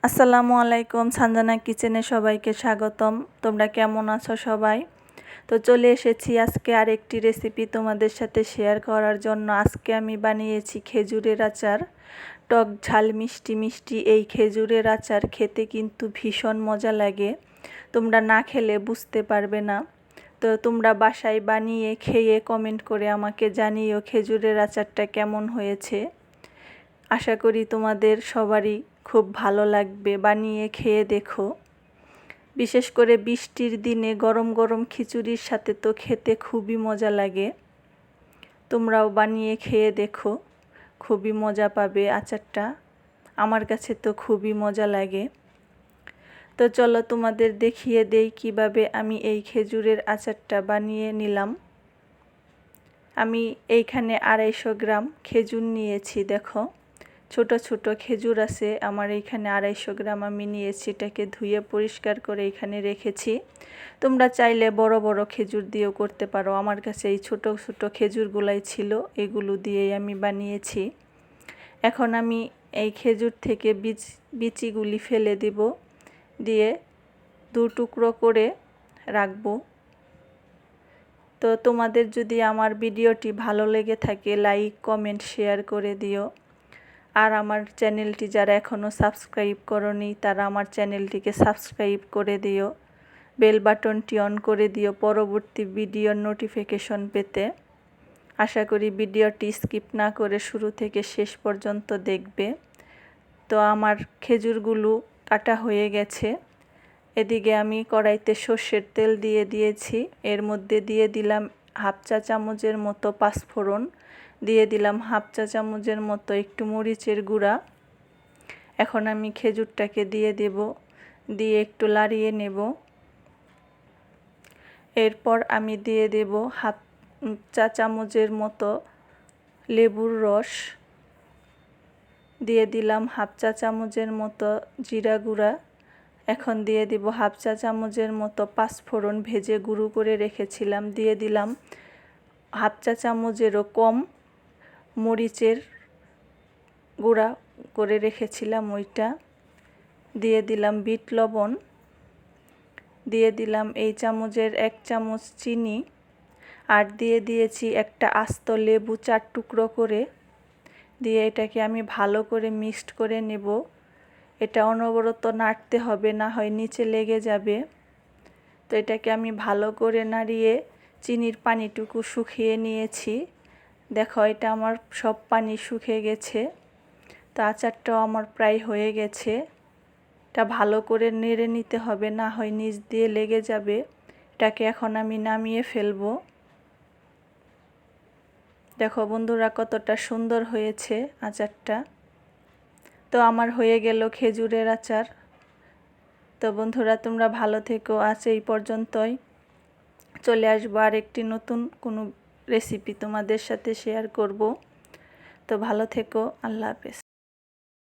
আসসালামু আলাইকুম, সানজানা কিচেনে সবাইকে স্বাগতম। তোমরা কেমন আছো সবাই? তো চলে এসেছি আজকে আরেকটি রেসিপি তোমাদের সাথে শেয়ার করার জন্য। আজকে আমি বানিয়েছি খেজুরের আচার। টক ঝাল মিষ্টি মিষ্টি এই খেজুরের আচার খেতে কিন্তু ভীষণ মজা লাগে। তোমরা না খেলে বুঝতে পারবে না। তো তোমরা বাসায় বানিয়ে খেয়ে কমেন্ট করে আমাকে জানিও খেজুরের আচারটা কেমন হয়েছে। আশা করি তোমাদের সবারই খুব ভালো লাগবে, বানিয়ে খেয়ে দেখো। বিশেষ করে বৃষ্টির দিনে গরম গরম খিচুড়ির সাথে তো খেতে খুবই মজা লাগে। তোমরাও বানিয়ে খেয়ে দেখো, খুবই মজা পাবে আচারটা। আমার কাছে তো খুবই মজা লাগে। তো চলো তোমাদের দেখিয়ে দেই কিভাবে আমি এই খেজুরের আচারটা বানিয়ে নিলাম। আমি এইখানে 250 গ্রাম খেজুর নিয়েছি। দেখো, ছোট ছোট খেজুর আছে আমার এইখানে। 250 গ্রাম আমি নিয়েছি। এটাকে ধুয়ে পরিষ্কার করে এখানে রেখেছি। তোমরা চাইলে বড় বড় খেজুর দিয়েও করতে পারো। আমার কাছে এই ছোট ছোট খেজুরগুলাই ছিল, এগুলো দিয়েই আমি বানিয়েছি। এখন আমি এই খেজুর থেকে বিচিগুলি ফেলে দেব, দিয়ে 2 টুকরো করে রাখবো। তো তোমাদের যদি আমার ভিডিওটি ভালো লেগে থাকে লাইক কমেন্ট শেয়ার করে দিও। আর আমার চ্যানেলটি যারা এখনও সাবস্ক্রাইব করনি তারা আমার চ্যানেলটিকে সাবস্ক্রাইব করে দিও। বেল বাটনটি অন করে দিও পরবর্তী ভিডিওর নোটিফিকেশন পেতে। আশা করি ভিডিওটি স্কিপ না করে শুরু থেকে শেষ পর্যন্ত দেখবে। তো আমার খেজুরগুলো কাটা হয়ে গেছে। এদিকে আমি কড়াইতে সর্ষের তেল দিয়ে দিয়েছি। এর মধ্যে দিয়ে দিলাম 1/2 চা চামচের মতো পাঁচফোড়ন, দিয়ে দিলাম 1/2 চা চামচের মতো একটু মরিচের গুঁড়া। এখন আমি খেজুরটাকে দিয়ে দেব, দিয়ে একটু লাড়িয়ে নেব। এরপর আমি দিয়ে দেব 1/2 চা চামচের মতো লেবুর রস, দিয়ে দিলাম 1/2 চা চামচের মতো জিরা গুঁড়া। এখন দিয়ে দেব 1/2 চা চামচের মতো পাঁচফোড়ন ভেজে গুঁড়ো করে রেখেছিলাম। দিয়ে দিলাম 1/2 চা চামচেরও কম মরিচের গুঁড়া করে রেখেছিলাম ওইটা। দিয়ে দিলাম বিট লবণ, দিয়ে দিলাম এই চামচের 1 চামচ চিনি, আর দিয়ে দিয়েছি একটা আস্ত লেবু 4 টুকরো করে। দিয়ে এটাকে আমি ভালো করে মিক্সড করে নেব। এটা অনবরত নাড়তে হবে, না হয় নিচে লেগে যাবে। তো এটাকে আমি ভালো করে নাড়িয়ে চিনির পানিটুকু শুকিয়ে নিয়েছি। দেখো, এটা আমার সব পানি শুকিয়ে গেছে। তো আচারটাও আমার প্রায় হয়ে গেছে। এটা ভালো করে নেড়ে নিতে হবে, না হয় নিচ দিয়ে লেগে যাবে। এটাকে এখন আমি নামিয়ে ফেলবো। দেখো বন্ধুরা, কতটা সুন্দর হয়েছে আচারটা। তো আমার হয়ে গেল খেজুরের আচার। তো বন্ধুরা, তোমরা ভালো থেকো। আজ এই পর্যন্তই। চলে আসবো আর একটি নতুন কোনো রেসিপি তোমাদের সাথে শেয়ার করব। তো ভালো থেকো। আল্লাহ হাফেজ।